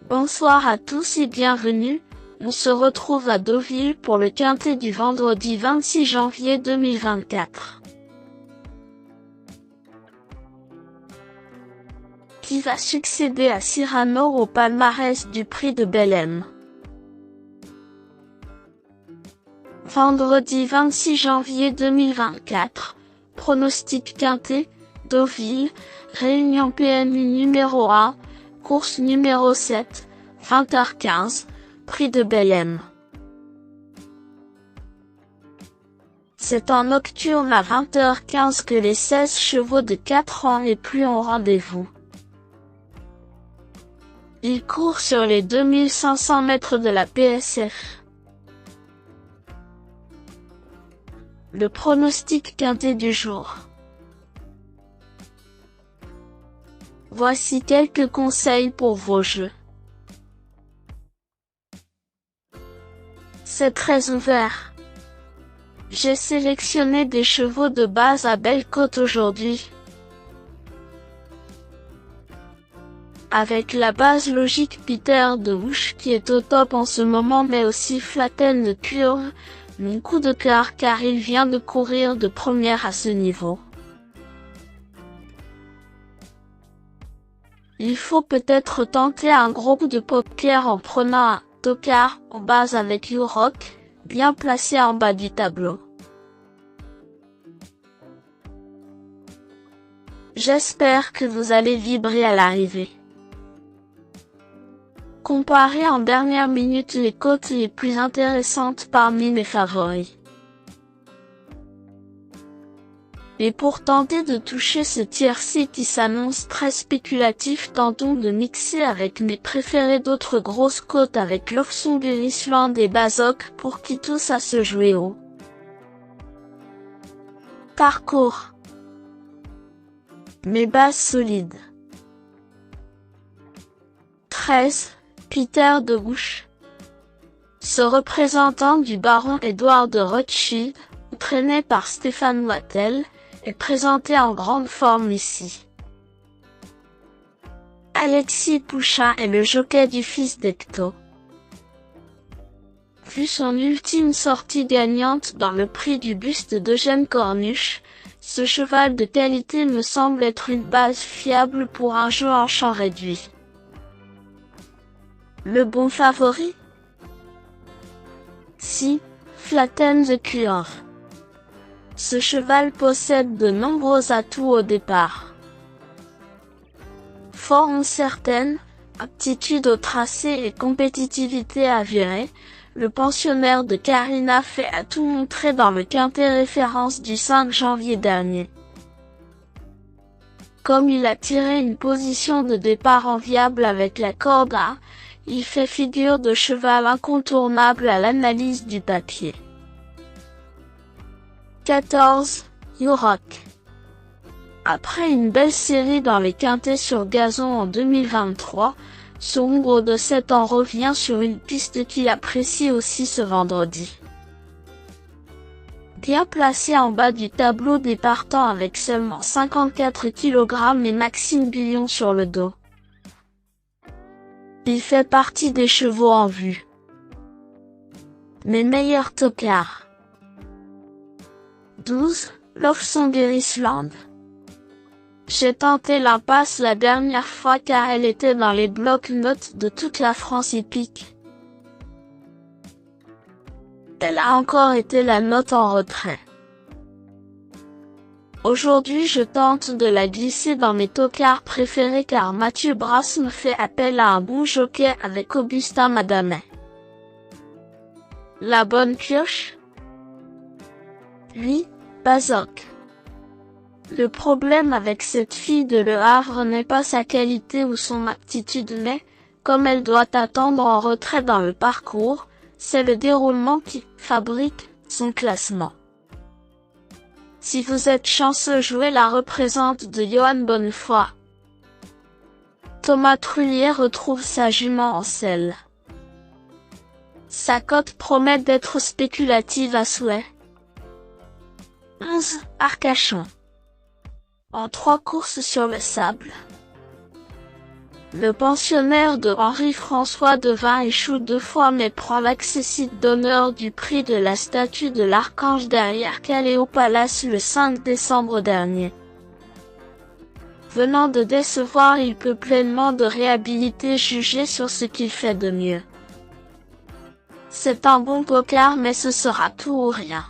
Bonsoir à tous et bienvenue, on se retrouve à Deauville pour le quintet du vendredi 26 janvier 2024. Qui va succéder à Cyrano au palmarès du prix de Belém? Vendredi 26 janvier 2024, pronostic quintet, Deauville, réunion PMU numéro 1, course numéro 7, 20h15, prix de Belém. C'est en nocturne à 20h15 que les 16 chevaux de 4 ans et plus ont rendez-vous. Ils courent sur les 2500 mètres de la PSF. Le pronostic quintet du jour. Voici quelques conseils pour vos jeux. C'est très ouvert. J'ai sélectionné des chevaux de base à Belle-Côte aujourd'hui. Avec la base logique Peter de Hooch qui est au top en ce moment, mais aussi Flatten de Curve, mon coup de cœur car il vient de courir de première à ce niveau. Il faut peut-être tenter un gros coup de poker en prenant un tocard en base avec U-Rock, bien placé en bas du tableau. J'espère que vous allez vibrer à l'arrivée. Comparez en dernière minute les cotes les plus intéressantes parmi mes favoris. Et pour tenter de toucher ce tiercé qui s'annonce très spéculatif, tentons de mixer avec mes préférés d'autres grosses cotes avec Lofsongur et Bazok pour qui tous à se jouer haut. Parcours. Mes bases solides. 13. Peter de Hooch. Ce représentant du baron Édouard de Rothschild, entraîné par Stéphane Wattel, est présenté en grande forme ici. Alexis Pouchin est le jockey du fils d'Hecto. Vu son ultime sortie gagnante dans le prix du buste d'Eugène Cornuche, ce cheval de qualité me semble être une base fiable pour un jeu en champ réduit. Le bon favori? Si, Flatten the Curve. Ce cheval possède de nombreux atouts au départ. Forme certaine, aptitude au tracé et compétitivité avérée, le pensionnaire de Carina fait à tout montrer dans le quintet référence du 5 janvier dernier. Comme il a tiré une position de départ enviable avec la corde A, il fait figure de cheval incontournable à l'analyse du papier. 14. U-Rock. Après une belle série dans les quintets sur gazon en 2023, ce Hongro de 7 ans revient sur une piste qu'il apprécie aussi ce vendredi. Bien placé en bas du tableau des partants avec seulement 54 kg et Maxime Billon sur le dos. Il fait partie des chevaux en vue. Mes meilleurs tocards. 12. Lofsongur. J'ai tenté l'impasse la dernière fois car elle était dans les blocs-notes de toute la France hippique. Elle a encore été la note en retrait. Aujourd'hui je tente de la glisser dans mes tocards préférés car Mathieu Brasse me fait appel à un bon jockey avec Augustin Madamet. La bonne pioche? Oui, Bazok. Le problème avec cette fille de Le Havre n'est pas sa qualité ou son aptitude mais, comme elle doit attendre en retrait dans le parcours, c'est le déroulement qui fabrique son classement. Si vous êtes chanceux, jouer la représente de Johan Bonnefoy. Thomas Trullier retrouve sa jument en selle. Sa cote promet d'être spéculative à souhait. 11. Arcachon. En 3 courses sur le sable. Le pensionnaire de Henri-François Devin échoue 2 fois mais prend l'accessit d'honneur du prix de la statue de l'Archange derrière Calais au Palace le 5 décembre dernier. Venant de décevoir, il peut pleinement de réhabiliter juger sur ce qu'il fait de mieux. C'est un bon poker mais ce sera tout ou rien.